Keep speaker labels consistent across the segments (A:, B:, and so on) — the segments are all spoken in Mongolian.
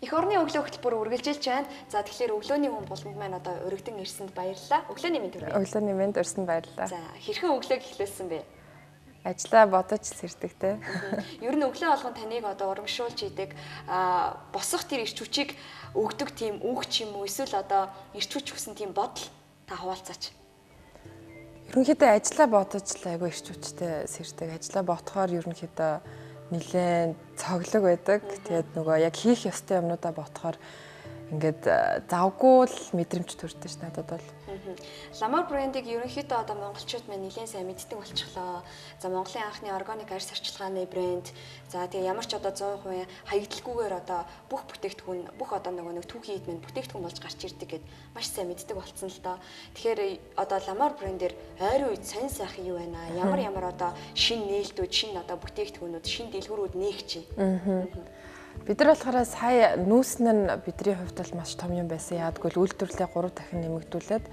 A: Эх орны өглөө хөтөлбөр үргэлжилж байна. За тэгэхээр өглөөний хүн булганд маань одоо өргөдөн ирсэнд баярлалаа. Өглөөний мэнд хүргэе.
B: Өглөөний мэнд өрсөнд баярлалаа.
A: За хэрхэн өглөөг эхлүүлсэн бэ?
B: Ажлаа бодож сэрдэг те.
A: Ер нь өглөө болгон таныг одоо урамшуулж идэг босох тэр ирч хүчийг өгдөг тийм үг ч юм уу эсвэл одоо ирч хүч өгсөн тийм бодол та хуваалцаач.
B: Ерөнхийдөө ажлаа бодож л айгүй ирч хүчтэй сэрдэг. Ажлаа ботхоор ерөнхийдөө нэлээд цоглог байдаг. Тэгээд нөгөө яг хийх ёстой юмнуудаа ботхоор ингээд завгүй л мэдрэмж төрдөг ш надад бол.
A: Ламор брендийг ерөнхийдөө одоо монголчууд маань нэлээд сайн мэддэг болчихлоо. За Монголын анхны органик арьс арчилгааны брэнд. За тэгээ ямар ч одоо 100% хаягдалгүйгээр одоо бүх бүтээгдэхүүн бүх одоо нэг түүхий эд маань бүтээгдэхүүн болж гарч ирдэг гэд маш сайн мэддэг болцсон л доо. Тэгэхээр одоо Ламор брендээр ойрын үед сонь сайхан юу байна аа? Ямар одоо шин нээлтүүд, шин одоо бүтээгдэхүүнүүд, шин дэлгүүрүүд нээх чинь.
B: Бид нар болохоор сая нүүсэн нь бидний хувьд бол маш том юм байсан. Яагтгүй үйлдвэрлэлээ 3 дахин нэмэгдүүлээд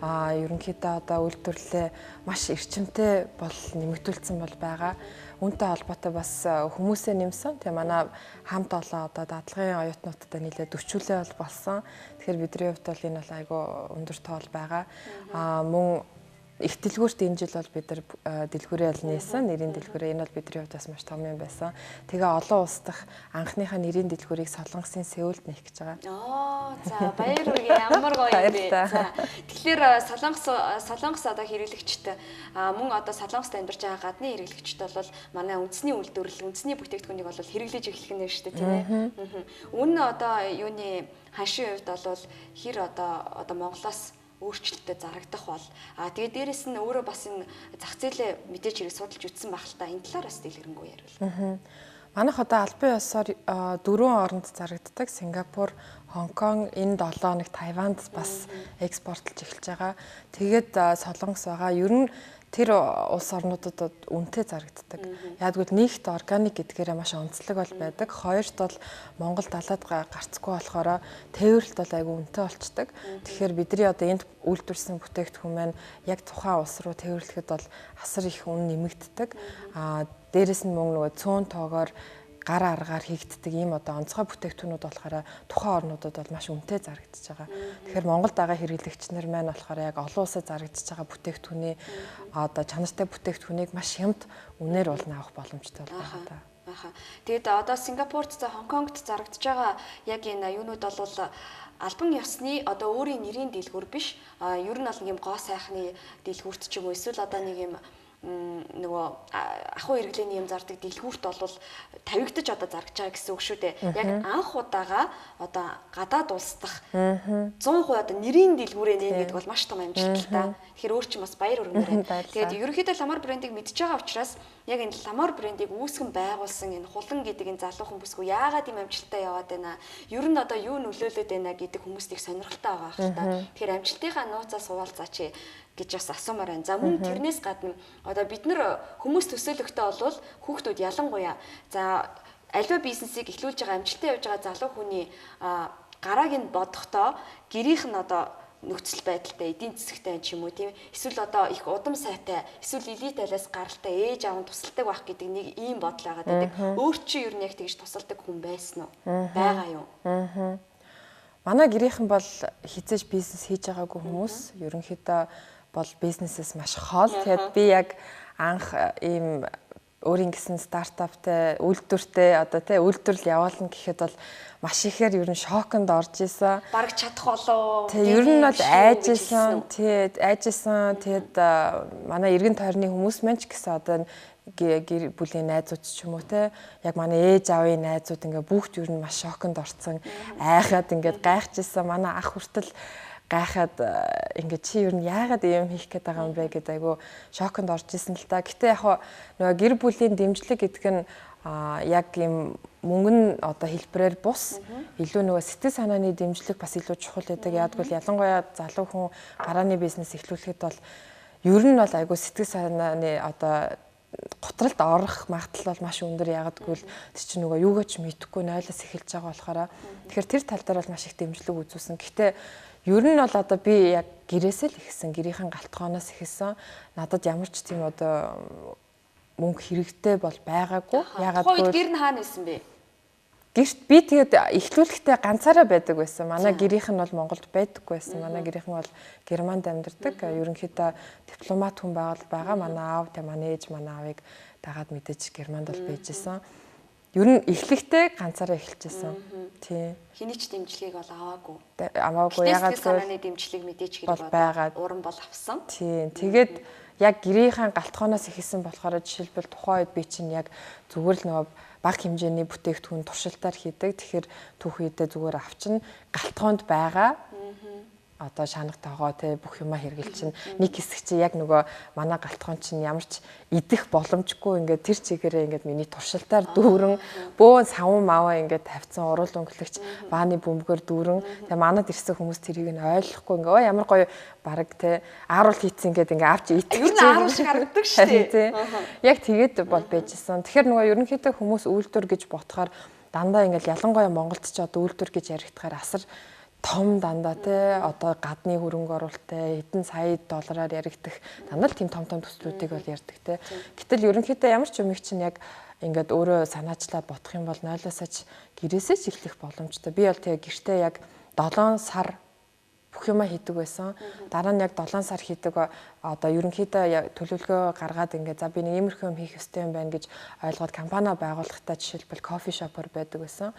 B: ерөнхийдөө одоо үйлдвэрлэлээ маш эрчимтэй бол нэмэгдүүлсэн бол байгаа. Үүнтэй холбоотой бас хүмүүсээ нэмсэн. Тэгээ манай хамт олон одоо дадлагын оюутнуудтай нийлээд 40 бол болсон. Тэгэхээр бидний хувьд бол энэ бол айгүй өндөр тоол байгаа. Мөн их дэлгүүрт энэ жил бол бид нар дэлгүүрээ бол нээсэн. Нэрийн дэлгүүрээ энэ бол бидний хувьд бас маш том юм байсан. Тэгээ олон улс дахь анхныхаа нэрийн дэлгүүрийг Солонгосын Сеулд нээх гэж байгаа.
A: За баяр хүргэе. Ямар гоё юм бэ. За тэгэхээр Солонгос одоо хэрэглэгчтэй мөн одоо Солонгост амьдарч байгаа гадны хэрэглэгчтэй бол манай үндэсний үйлдвэрлэл, үндэсний бүтээгдэхүүнийг бол хэрэглэж эхлэх нь шүү дээ, тийм ээ. Үнэ одоо юуны ханшийн хувьд бол хэр одоо Монголоос өөрчлөлтөд зарагдах бол тэгээд дээрэс нь өөрөө бас энэ зах зээлээ мэдээж хэрэг судалж үтсэн байх л та энэ талаараас дэлгэрэнгүй ярил.
B: Манайх одоо албан ёсоор 4 оронд зарагддаг. Сингапур, Хонконг, энэ 7 хоног Тайванд бас экспортлж эхэлж байгаа. Тэгээд Солонгос байгаа. Ер нь тэр улс орнуудад үнэтэй зарагддаг. Яагтвэл нэгт органик гэдгээрээ маш онцлог бол байдаг. Хоёрт бол Монгол далаад гарцгүй болохоор тээвэрлэлт бол айгүй үнэтэй болчдөг. Тэгэхээр бидний одоо энд үйлдвэрсэн бүтээгдэхүүн маань яг тухайн улс руу тээвэрлэхэд бол асар их үн нэмэгддэг. Дээрэс нь мөн нөгөө цөөн тоогоор гар аргаар хийгддэг ийм одоо онцгой бүтээгдэхүүнүүд болохоор тухайн орнуудад бол маш үнэтэй зарагдчихж байгаа. Тэгэхээр Монголд байгаа хэрэглэгч нар маань болохоор яг олон улсад зарагдчихж байгаа бүтээгдэхүүний одоо чанартай бүтээгдэхүүнийг маш хямд үнээр бол авах боломжтой байна та.
A: Тэгээд одоо Сингапурт за Хонконгт зарагдж байгаа яг энэ юунууд бол албан ёсны одоо өөрийн нэрийн дэлгүүр биш. Ер нь бол нэг юм гоо сайхны дэлгүүрт ч юм уу эсвэл одоо нэг юм нөгөө ахуй хэрэглээний юм зардаг дэлгүүрт бол тавигдаж одоо зарж байгаа гэсэн үг шүү дээ. Яг анх удаага одоо гадаад улс дахь 100% одоо нэрийн дэлгүүрээ нээн гэдэг бол маш том амжилт л та. Тэгэхээр өөр чинь бас баяр өргөнөөр байна. Тэгээд ерөнхийдөө Ламор брендийг мэдж байгаа учраас яг энэ Ламор брендийг үүсгэн байгуулсан энэ хулан гэдэг энэ залуухан бүсгүй яагаад ийм амжилттай яваад байна? Ер нь одоо юу нөлөөлөд байна гэдэг хүмүүст их сонирхолтой байгаа хэрэг та. Тэгэхээр амжилтынхаа нууцаас хуваалцаач гэж бас асуумаар байна. За мөн тэрнээс гадна одоо бид нар хүмүүс төсөөлөхтэй болвол хүүхдүүд ялангуяа за альва бизнесийг эхлүүлж байгаа амжилттай явж байгаа залуу хүний гарааг нь бодохдоо гэрийнх нь одоо нөхцөл байдалтай эдийн засагтай ч юм уу тийм эсвэл одоо их удам сайтай эсвэл элит айлаас гаралтай ээж аав нь тусалдаг байх гэдэг нэг ийм бодол байгаа гэдэг. Өөр чи ер нь яг тэгж тусалдаг хүн байсан уу? Байгаа юу?
B: Манай гэрийнхэн бол хизээж бизнес хийж байгаагүй хүмүүс. Ерөнхийдөө бол бизнесээс маш хоол. Тэгээд би яг анх ийм өөрийн гэсэн стартаптай үйлдвэртэй одоо тий үйлдвэрлэл явуулна гэхэд бол маш ихээр ер нь шоконд орж исэн.
A: Бараг чадах болоо.
B: Тий ер нь бол айжсэн. Тэгээд манай эргэн тойрны хүмүүс мэн ч гэсэн одоо гэр бүлийн найзууд ч юм уу те яг манай ээж аавын найзууд ингээ бүгд ер нь маш шоконд орцсон айхаад ингээ гайхажсэн. Манай ах хүртэл гайхаад ингээ чи ер нь яагаад ийм хийх гээд байгаа юм бэ гэдэг айгу шоконд орж исэн л та. Гэтэ яг нөгөө гэр бүлийн дэмжлэг гэдэг нь яг ийм мөнгөн одоо хэлбэрээр бус илүү нөгөө сэтгэл санааны дэмжлэг бас илүү чухал байдаг. Яагтвэл ялангуяа залуу хүн гарааны бизнес эхлүүлэхэд бол ер нь бол айгу сэтгэл санааны одоо готролд орох магадлал бол маш өндөр. Яагтвэл тэр чинь нөгөө юугаач мэдэхгүй нойлоос эхэлж байгаа болохоор тэгэхээр тэр тал дээр бол маш их дэмжлэг үзүүлсэн. Гэхдээ ер нь бол одоо би яг гэрээсээ л ихсэн, гэрийнхэн галтгооноос ихсэн. Надад ямар ч тийм одоо мөнгө хэрэгтэй бол байгаагүй.
A: Яагаад гэвэл гэр нь хаана байсан бэ?
B: гэрт би тэгээд эхлүүлэхдээ ганцаараа байдаг байсан. Манай гэрийнх нь бол Монголд байдаггүй байсан. Манай гэрийнх нь бол Германд амьдардаг. Ерөнхийдөө дипломат хүн байгаа. Манай аав тэ манай ээж манай аавыг дагаад мэдээж Германд бол байж исэн. Ер нь эхлэхдээ ганцаараа эхэлжсэн. Тий.
A: Хэний ч дэмжлэгийг бол аваагүй.
B: Аваагүй ягаад гэвэл
A: санааны дэмжлэг мэдээж хэрэг
B: байгаа.
A: Уран бол авсан.
B: Тий. Тэгээд яг гэрийнхаа галтгооноос ихэлсэн болохоор жишээлбэл тухайн үед би чинь яг зүгээр л нөгөө бага хэмжээний бүтээгдэхүүн туршилтаар хийдэг. Тэгэхээр түүх үедээ зүгээр авчин галтгоонд байгаа. Одоо шанагтайгоо те бүх юма хэргэлчин нэг хэсэг чи яг нөгөө манай галтгоон чинь ямар ч идэх боломжгүй ингээд тэр чигээрээ ингээд миний туршилтаар дүүрэн бөөн савн маваа ингээд тавьсан урал өнгөлөгч бааны бөмбөгөр дүүрэн тэгээ манад ирсэн хүмүүс тэрийг нь ойлгохгүй ингээд ямар гоё бараг те ааруул хийцэн ингээд ингээд авч идэх
A: ер нь ааруул шиг харагддаг шүү дээ.
B: Яг тэгээд бол байжсэн. Тэгэхээр нөгөө ерөнхийдөө хүмүүс үйлдвэр гэж ботхоор дандаа ингээд ялангуяа Монголд ч одоо үйлдвэр гэж яригдахаар асар том дандаа те одоо гадны хөрөнгө оруулалттай хэдэн сая доллараар яригдах дандаа л тийм том төслүүдийг бол ярьдаг те. Гэтэл ерөнхийдөө ямар ч юмыг чинь яг ингээд өөрөө санаачлаад бодох юм бол нойлоосаач гэрээсээ ч эхлэх боломжтой. Би бол тэгээ гэртээ яг 7 сар бүх юма хийдэг байсан. Дараа нь яг 7 сар хийдэг одоо ерөнхийдөө төлөвлөгөө гаргаад ингээд за би нэг иймэрхүү юм хийх ёстой юм байна гэж ойлгоод компани байгуулахдаа жишээлбэл кофе шопор байдаг байсан.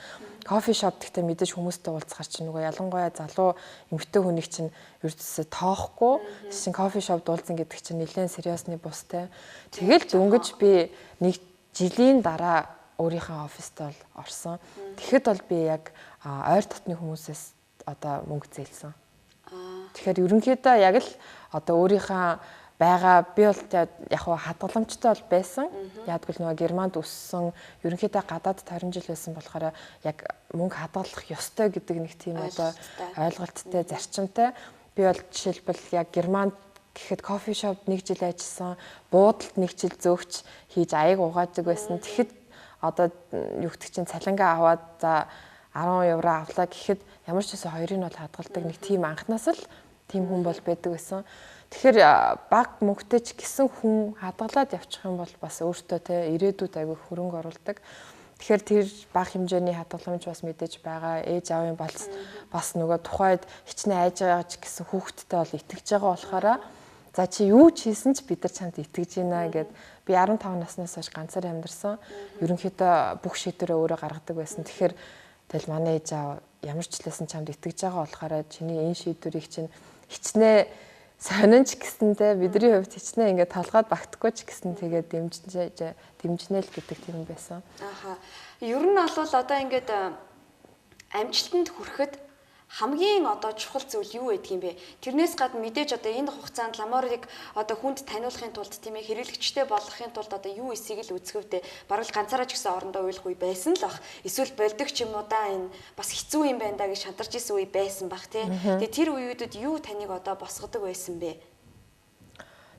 B: Кофе шоп гэхдээ мэдээж хүмүүстэй уулзахаар чинь нөгөө ялангуяа залуу эмэгтэй хүнийг чинь ердөөсөө тоохгүй чинь кофе шоп дуулсан гэдэг чинь нэлээд сериусны бустай. Тэгэл дөнгөж би нэг жилийн дараа өөрийнхөө оффист бол орсон. Тэгэхэд бол би яг ойр дотны хүмүүсээс одоо мөнгө зээлсэн. Тэгэхээр ерөнхийдөө яг л одоо өөрийнхөө байгаа би бол яг хадгаламжтай бол байсан. Яагтвэл нөгөө Германд өссөн ерөнхийдөө гадаад 20 жил байсан болохоор яг мөнгө хадгалах ёстой гэдэг нэг тийм одоо ойлголттой зарчимтай. Би бол жишээлбэл яг Германд гэхэд кофе шоп 1 жил ажилласан, буудалд 1 жил зөөгч хийж аяг угаадаг байсан. Тэгэхэд одоо юу гэдэг чинь цалингаа аваад за 10 евро авлаа гэхэд ямар ч гэсэн хоёрыг нь бол хадгалдаг нэг тийм анхнаас л тийм хүн бол байдаг байсан. Тэгэхээр баг мөнгөтэй ч гэсэн хүн хадгалаад явчих юм бол бас өөртөө те ирээдүйд аягүй хөрөнгө оруулдаг. Тэгэхээр тэр баг хэмжээний хадгаламж бас мэдээж байгаа. Ээж аавын бас нөгөө тухайд хичнээн айж байгаа ч гэсэн хүүхдтэй бол итгэж байгаа болохоороо за чи юу ч хийсэн ч бид нар чамд итгэж байна гэд би 15 наснаас хойш ганцаар амьдарсан. Ерөнхийдөө бүх шийдвэрээ өөрөө гаргадаг байсан. Тэгэхээр тэгэл манай ээж аав ямар ч лсэн чамд итгэж байгаа болохоор чиний энэ шийдвэрийг чинь хичнээн сонинч гэсэнтэй бидний хувьд хичнээн ингээд толгойд багтахгүй ч гэсэн тэгээд дэмжнэ л гэдэг тийм байсан.
A: Ааха. Ер нь бол одоо ингээд амжилтанд хүрэхэд хамгийн одоо чухал зүйл юу гэдэг юм бэ? Тэрнээс гадна мэдээж одоо энэ хугацаанд ламорыг одоо хүнд таниулахын тулд тийм ээ хэрэглэгчтэй болгохын тулд одоо юу эсийг л үзэхвдээ бараг ганцаараа ч гэсэн орондоо уйлах үе байсан л бах. Эсвэл болдог ч юм уу да энэ бас хэцүү юм байна да гэж шантарч исэн үе байсан бах тий. Тэгээ тэр үеүүдэд юу таныг одоо босгодог байсан бэ?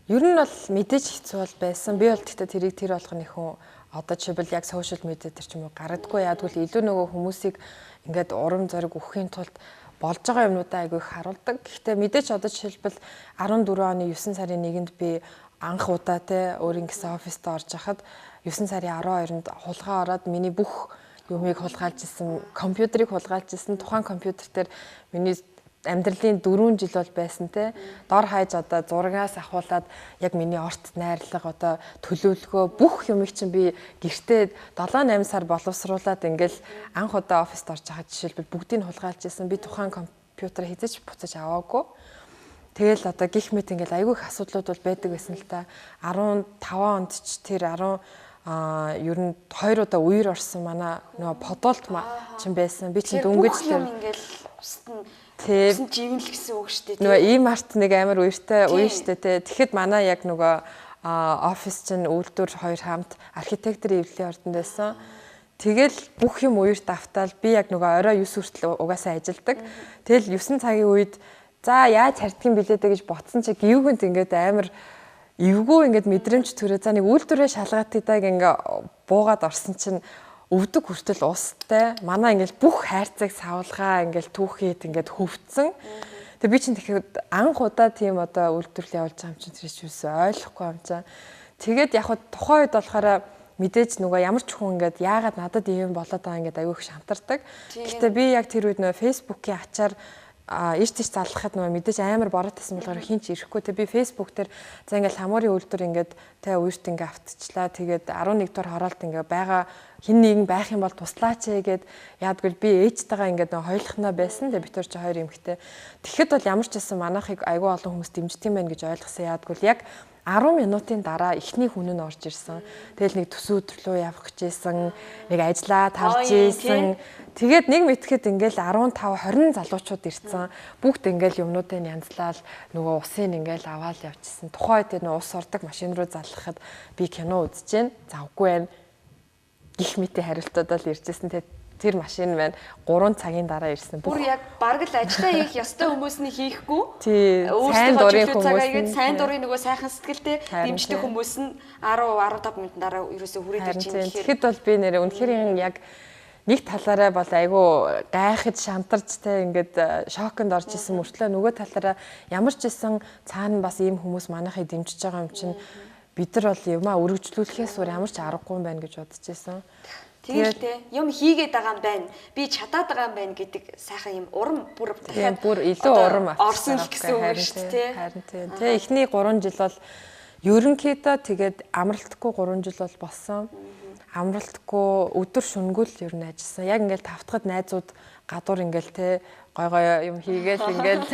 B: Ер нь бол мэдээж хэцүү бол байсан. Би бол гэхдээ тэрийг тэр болгоны хүн одоо жишээлбэл яг сошиал медиа тэр ч юм уу гаргадаггүй яадгүй илүү нөгөө хүмүүсийг ингээд урам зориг өгөхийн тулд болж байгаа юмнуудаа айгүй их харуулдаг. Гэхдээ мэдээч одоо жишээлбэл 14 оны 9 сарын 1-нд би анх удаа те өөрийн гэсэн оффист орж хахад 9 сарын 12-нд хулгай ороод миний бүх юмыг хулгайлж исэн, компьютерийг хулгайлж исэн. Тухайн компьютер дээр миний амьдралын 4 жил бол байсан те. Дор хаяж одоо зурагаас ахуулаад яг миний орт найрлага одоо төлөвлөгөө бүх юмыг чинь би гэртээ 7-8 сар боловсруулад ингээл анх удаа оффист орж хахад жишээлбэл бүгдийг хулгайлж исэн. Би тухайн компьютер хизэж буцаж аваагүй. Тэгэл одоо гих мэт ингээл айгүй их асуудлууд бол байдаг байсан л та. 15 онд ч тэр 10 ер нь 2 удаа үер орсон манай нөгөө подолт чинь байсан. Би чинь дөнгөж
A: тэр ингээл устна
B: тийм
A: живэн л гэсэн үг шүү дээ.
B: Нөгөө ийм арт нэг амар үертэй үе шүү дээ. Тэгэхэд манай яг нөгөө офис чинь үйлдвэр хоёр хамт архитектурын эвлэлийн ордонд байсан. Тэгэл бүх юм үерт автаал би яг нөгөө орой 9 хүртэл угаасаа ажилдаг. Тэгэл 9 цагийн үед за яаж харддаг юм билээ дэ гэж ботсон чи гівгэнт ингээд амар эвгүй ингээд мэдрэмж төрөө. За нэг үйлдвэрээ шалгааддаг ингээ буугаад орсон чинь өвдөг хүртэл устай. Манай ингээл бүх хайрцаг савлгаа ингээл түүхийд ингээд хөвцсөн. Тэгээ би чинь тэгэхэд анх удаа тийм одоо үйлдвэрлэл явуулж байгаа юм чинь тэр чинь ойлгохгүй юм чаа. Тэгээд яг тухайн үед болохоор мэдээж нөгөө ямар ч хүн ингээд яагаад надад ийм болоод байгаа ингээд аягүй их шантардаг. Гэхдээ би яг тэр үед нөгөө Facebook-ийн ачаар ирж тийш заллахад нөгөө мэдээж амар бороо тасан болохоор хин ч ирэхгүй. Тэг би Facebook дээр за ингээд хамуурын үйлдвэр ингээд тэ уурт ингээд автчихлаа. Тэгээд 11 дугаар хороолт ингээд байгаа хин нэгэн байх юм бол туслаач гэгээд яадгүй би ээжтэйгээ ингээд нөгөө хойлохноо байсан. Тэг битэр чи хоёр эмэгтэй. Тэгэхэд бол ямар ч байсан манайхыг аягүй олон хүмүүс дэмждэг юм байна гэж ойлгосон. Яадгүй яг 10 минутын дараа эхний хүн нь орж ирсэн. Тэгэл нэг төсөө өдрөлөө явах гэжсэн, нэг ажиллаа тарж ийсэн. Тэгээд нэг мэтгэхэд ингээл 15 20 залуучууд ирсэн. Бүгд ингээл юмнуудыг янзлаад нөгөө усын ингээл аваад явчихсан. Тухайн үед нөгөө ус ордог машин руу заллахад би кино үзэж гэн завгүй байна. Гих мэтийн хариултуудаар иржсэн. Тэр машин маань 3 цагийн дараа ирсэн.
A: Бүр яг бараг л ажиллаа хийх ёстой хүмүүс нь хийхгүй.
B: Тий. Сайн дурын хүмүүс.
A: Сайн дурын нөгөө сайхан сэтгэлтэй дэмждэг хүмүүс нь 10-15 минутын дараа ерөөсөө хүрээд ирж байгаа.
B: Тэгэхэд бол би нэрээ үнэхээр яг нэг талаараа бол айгүй гайхаж шантарч те ингээд шоконд орж исэн мөртлөө нөгөө талаараа ямар ч исэн цаана бас ийм хүмүүс манайхыг дэмжиж байгаа юм чинь бид нар бол юмаа өргөжлүүлэхээс өөр ямар ч аргагүй юм байна гэж бодож исэн.
A: Тэгээд юм хийгээд байгаа юм байна. Би чадаад байгаа юм байна гэдэг сайхан юм урам бүр
B: дахиад бүр илүү урам
A: авсан гэсэн үг шүү дээ.
B: Харин тийм. Тэгээ эхний 3 жил бол ерөнхийдөө тэгээд амралтгүй 3 жил бол болсон. Амралтгүй өдөр шүнгүүл ер нь ажилласан. Яг ингээл тавтахад найзууд гадуур ингээл те гой юм хийгээл ингээл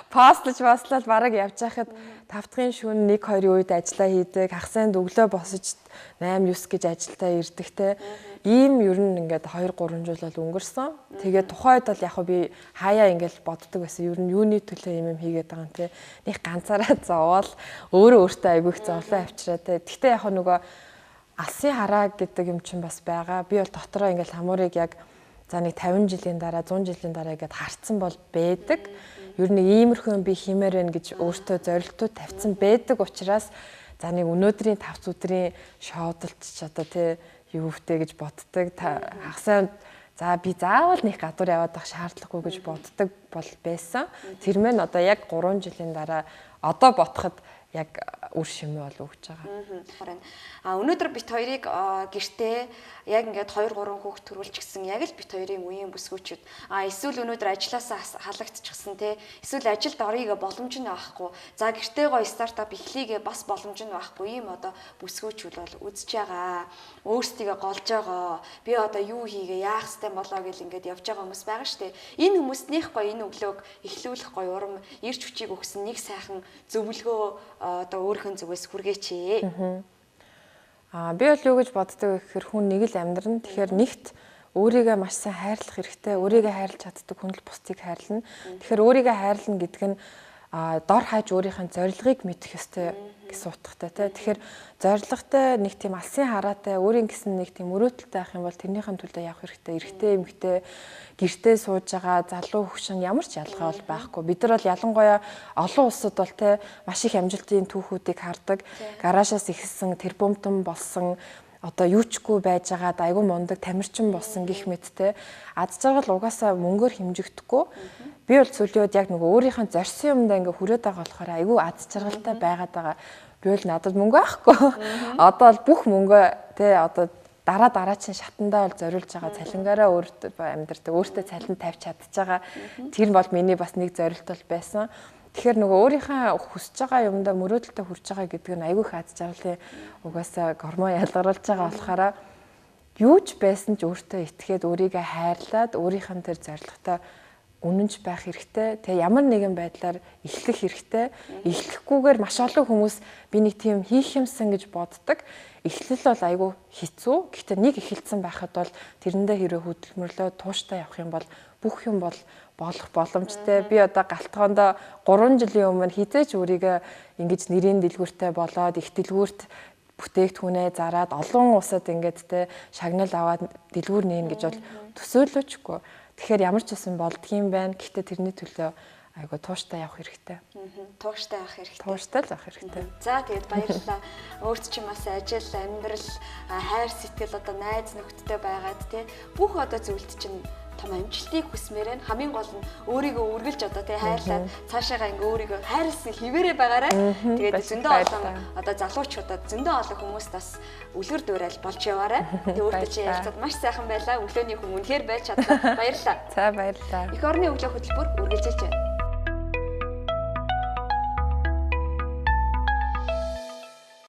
B: постлж бараг явж байхад тавтахын шүн 1-2 үед ажиллаа хийдэг. Хагас санд өглөө босож 8-9 гэж ажилдаа ирдэг те. Ийм ер нь ингээд 2-3 жил бол өнгөрсөн. Тэгээд тухайд бол яг би хаяа ингээл боддог байсан. Ер нь юуны төлөө юм хийгээд байгаа юм те. Нэг ганцаараа зовоол өөртөө айгүй их зовлон авчираа те. Гэхдээ яг нөгөө алсын хараа гэдэг юм чинь бас байгаа. Би бол дотроо ингээл хамуурыг яг за нэг 50 жилийн дараа 100 жилийн дараа гэдээ харцсан бол байдаг. Ер нь иймэрхүү би хиймээр байна гэж өөртөө зорилтууд тавьсан байдаг учраас за нэг өнөөдрийн 5 өдрийн шоудалт ч одоо тий юу втэ гэж боддог. Хагасаа за би заавал нэг гадуур яваад байх шаардлагагүй гэж боддог бол байсан. Тэр мэн одоо яг 3 жилийн дараа одоо бодоход яг үр шимээ бол өгч байгаа.
A: Өнөөдөр бит хоёрыг гэртээ яг ингээд 2-3 хүүхд төрүүлчихсэн. Яг л бит хоёрын үеийн бүсгүүчүүд. Эсвэл өнөөдөр ажилласаа халагдчихсан те. Эсвэл ажилд орёйг боломж нь авахгүй. За гэртээ гоё стартап эхлэегээ бас боломж нь авахгүй. Ийм одоо бүсгүүчүүд бол үзэж байгаа. Өөрсдийгөө голж байгаа. Би одоо юу хийгээ яах ёстой болоо гэл ингээд явж байгаа хүмүүс байгаа штэ. Энэ хүмүүстнийх гоё энэ өглөөг эхлүүлэх гоё урам, ирч хүчийг өгсөн нэг сайхан зөвлөгөө одоо өөрийнхөө зүгээс хүргээч ээ.
B: Би бол юу гэж боддог гэхээр хүн нэг л амьдран. Тэгэхээр нэгт өөрийгөө маш сайн хайрлах хэрэгтэй. Өөрийгөө хайрлаж чаддаг хүн л бусдыг хайрлана. Тэгэхээр өөрийгөө хайрлана гэдэг нь дор хаяж өөрийнхөө зорилгыг мэдэх ёстой гэсэн утгатай тий. Тэгэхээр зорилготой нэг тийм алсын хараатай өөрийн гэсэн нэг тийм өрөөтөлтэй авах юм бол тэрнийхэн төлөө явах хэрэгтэй. Эрэгтэй эмэгтэй гэртээ сууж байгаа залуу хөгшин ямар ч ялгаа бол байхгүй. Бид нар бол ялангуяа олон улсад бол тий маш их амжилтын түүхүүдийг хардаг. Гараашаас ихсэн тэр бомтон болсон одоо юучгүй байж байгаад айгүй мундаг тамирчин болсон гих мэттэй аз жаргал угаасаа мөнгөөр хэмжигдэхгүй. Би бол сүлээд яг нөгөө өөрийнхөө зорьсон юмдаа ингээ хүрээд байгаа болохоор айгүй аз жаргалтай байгаад байгаа. Би бол надад мөнгө байхгүй. Одоо бол бүх мөнгөө тий одоо дараагийн шатандаа бол зориулж байгаа цалингаараа өөртөө амьдртаа өөртөө цалин тавьж чадчих байгаа. Тэр бол миний бас нэг зорилт бол байсан. Тэгэхээр нөгөө өөрийнхөө хүсэж байгаа юмдаа мөрөөдөлтөд хүрч байгаа гэдэг нь айгүй их аз жаргалын угаасаа гормон ялгаруулж байгаа болохоор юу ч байсан ч өөртөө итгээд өөрийгөө хайрлаад өөрийнхөө тэр зорилготой үнэнч байх хэрэгтэй. Тэгээ ямар нэгэн байдлаар эхлэх хэрэгтэй. Эхлэхгүйгээр маш олон хүмүүс би нэг тийм хийх юмсан гэж боддог. Эхлэл бол айгүй хэцүү. Гэхдээ нэг эхэлсэн байхад бол тэрэндээ хэрэг хөдөлмөрлөө тууштай явах юм бол бүх юм бол болох боломжтой. Би одоо галтгоондоо 3 жилийн өмнө хизээч өөрийгөө ингэж нэрийн дэлгүүртэй болоод их дэлгүүрт бүтээгдэхүүнээ зараад олон улсад ингээд те шагнал аваад дэлгүүр нээн гэж бол төсөөлөөчгүй. Тэгэхээр ямар ч байсан болдгийм байна. Гэхдээ тэрний төлөө айгу тууштай явах хэрэгтэй.
A: Тууштай авах хэрэгтэй.
B: Тууштай л авах хэрэгтэй.
A: За тэгээд баярлалаа. Өөрт чинь бас ажил, амьдрал, хайр сэтгэл одоо найз нөхдөдтэй байгаад тий бүх одоо зүйлд чинь том амжилтыг хүсмээр байна. Хамгийн гол нь өөрийгөө үргэлж одоо тий хайрлаад цаашаагаа ингээ өөрийгөө хайрлсан хിവэрэ байгаарай. Тэгээд зөндөө олон одоо залуучуудад зөндөө олон хүмүүст бас үлгэр дуурайл болж яваарай. Тэгээд өөртөө чи ярилцаад маш сайхан байлаа. Өглөөний хүн үнэхээр байж чадлаа. Баярлалаа.
B: За баярлалаа.
A: Эх орны өглөө хөтөлбөр үргэлжилж байна.